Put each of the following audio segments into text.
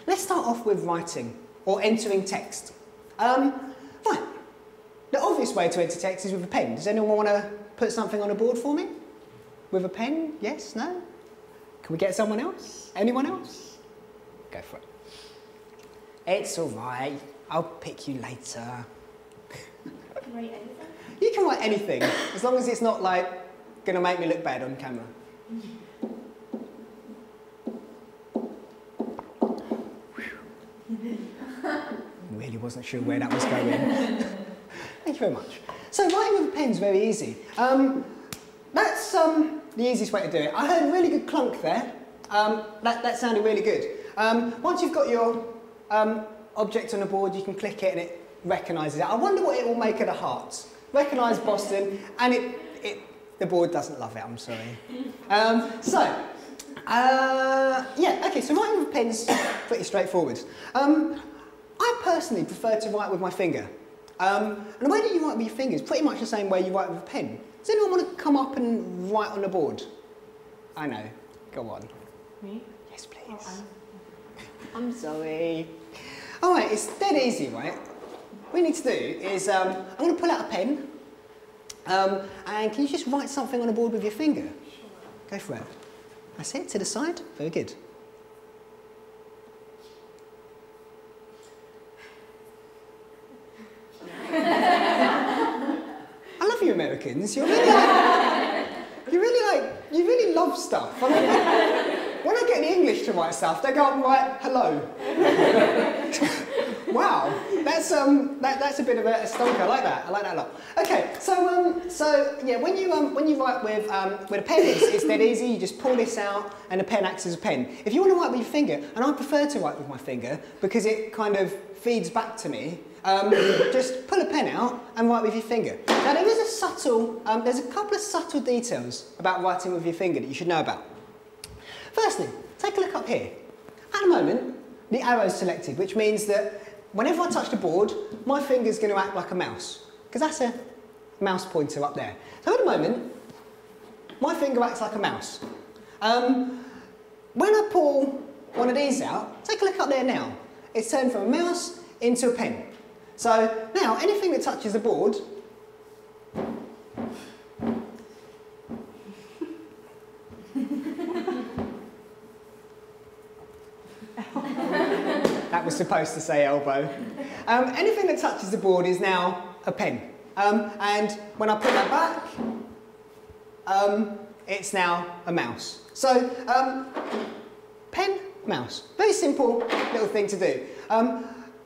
Let's start off with writing, or entering text. Right, the obvious way to enter text is with a pen. Does anyone want to put something on a board for me? With a pen? Yes? No? Can we get someone else? Anyone else? Go for it. It's all right. I'll pick you later. Write anything? You can write anything, as long as it's not like going to make me look bad on camera. Really wasn't sure where that was going. Thank you very much. So writing with a pen is very easy. That's the easiest way to do it. I heard a really good clunk there. That sounded really good. Once you've got your object on the board, you can click it and it recognises it. I wonder what it will make of the hearts. Recognise Boston, and the board doesn't love it, I'm sorry. Yeah, okay, so writing with a pen's pretty straightforward. I personally prefer to write with my finger. And the way that you write with your finger is pretty much the same way you write with a pen. Does anyone want to come up and write on the board? I know, go on. Me? Yes, please. Oh, I'm sorry. All right, it's dead easy, right? What you need to do is, I'm going to pull out a pen, and can you just write something on the board with your finger? Sure. Go for it. That's it, to the side. Very good. I love you Americans. You really love stuff. I mean, when I get the English to write stuff, they go and write hello. Wow, that's a bit of a stonker. I like that. I like that a lot. Okay, so yeah, when you write with a pen, it's dead easy. You just pull this out, and the pen acts as a pen. If you want to write with your finger, and I prefer to write with my finger because it kind of feeds back to me. Just pull a pen out and write with your finger. Now there is there's a couple of subtle details about writing with your finger that you should know about. Firstly, take a look up here. At the moment, the arrow's selected, which means that whenever I touch the board, my finger's going to act like a mouse, because that's a mouse pointer up there. So at the moment, my finger acts like a mouse. When I pull one of these out, take a look up there now. It's turned from a mouse into a pen. So now, anything that touches the board that was supposed to say elbow. Anything that touches the board is now a pen. And when I put that back, it's now a mouse. So, pen, mouse. Very simple little thing to do.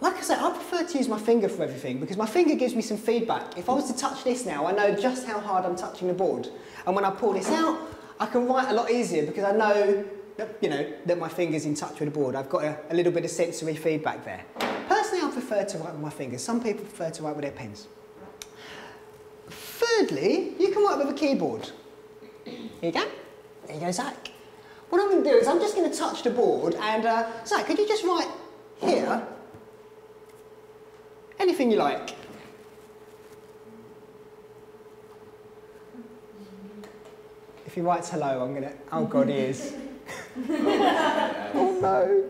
Like I said, I prefer to use my finger for everything because my finger gives me some feedback. If I was to touch this now, I know just how hard I'm touching the board. And when I pull this out, I can write a lot easier because I know that, that my finger's in touch with the board. I've got a little bit of sensory feedback there. Personally, I prefer to write with my fingers. Some people prefer to write with their pens. Thirdly, you can write with a keyboard. Here you go. There you go, Zach. What I'm going to do is I'm just going to touch the board and, Zach, could you just write here anything you like? If he writes hello, I'm going to... Oh, God, he is. Oh, no.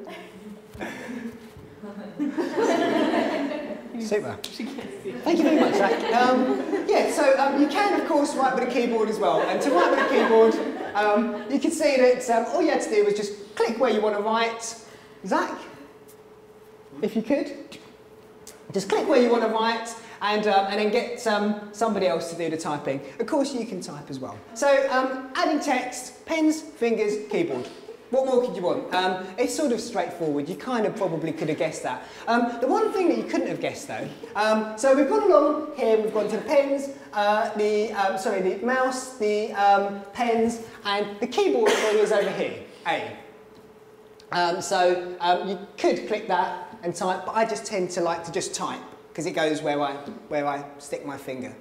Super. Thank you very much, Zach. Yeah, so you can, of course, write with a keyboard as well. And to write with a keyboard, you can see that all you had to do was just click where you want to write. Zach, if you could, just click where you want to write and then get somebody else to do the typing. Of course, you can type as well. So, adding text, pens, fingers, keyboard. What more could you want? It's sort of straightforward. You kind of probably could have guessed that. The one thing that you couldn't have guessed though, so we've gone along here, we've gone to the pens, the mouse, the pens, and the keyboard is over here, A. You could click that and type, but I just tend to like to just type because it goes where I stick my finger.